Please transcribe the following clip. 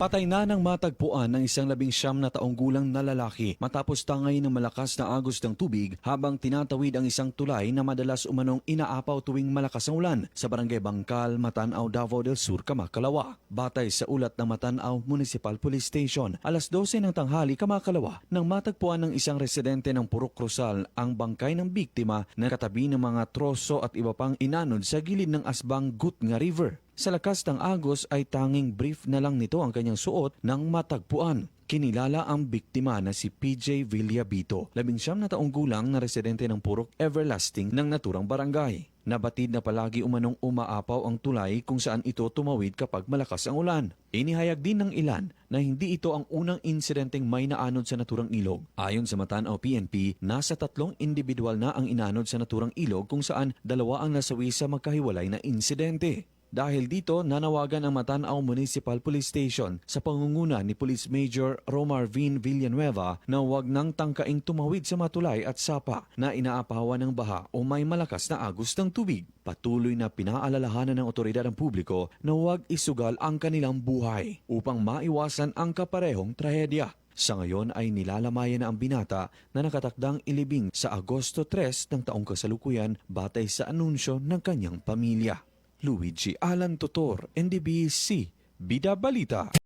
Patay na ng matagpuan ng isang 19 na taong gulang na lalaki matapos tangay ng malakas na agos ng tubig habang tinatawid ang isang tulay na madalas umanong inaapaw tuwing malakas ang ulan sa barangay Bangkal, Matanaw, Davao del Sur, Kamakalawa. Batay sa ulat ng Matanaw Municipal Police Station, alas 12 ng tanghali, Kamakalawa, nang matagpuan ng isang residente ng Purok Rosal ang bangkay ng biktima na katabi ng mga troso at iba pang inanod sa gilid ng Asbang Gutnga River. Sa lakas ng agos ay tanging brief na lang nito ang kanyang suot nang matagpuan. Kinilala ang biktima na si PJ Villabito, 19 na taong gulang na residente ng Purok Everlasting ng naturang barangay. Nabatid na palagi umanong umaapaw ang tulay kung saan ito tumawid kapag malakas ang ulan. Inihayag din ng ilan na hindi ito ang unang insidenteng may naanod sa naturang ilog. Ayon sa Matanaw PNP, nasa 3 individual na ang inanod sa naturang ilog kung saan 2 ang nasawi sa magkahiwalay na insidente. Dahil dito, nanawagan ang Matanaw Municipal Police Station sa pangunguna ni Police Major Romar Vin Villanueva na huwag nang tangkaing tumawid sa matulay at sapa na inaapawan ng baha o may malakas na agos ng tubig. Patuloy na pinaalalahanan ng otoridad ng publiko na huwag isugal ang kanilang buhay upang maiwasan ang kaparehong trahedya. Sa ngayon ay nilalamayan na ang binata na nakatakdang ilibing sa Agosto 3 ng taong kasalukuyan batay sa anunsyo ng kanyang pamilya. Luigi Alan Totor, NDBC, Bida Balita.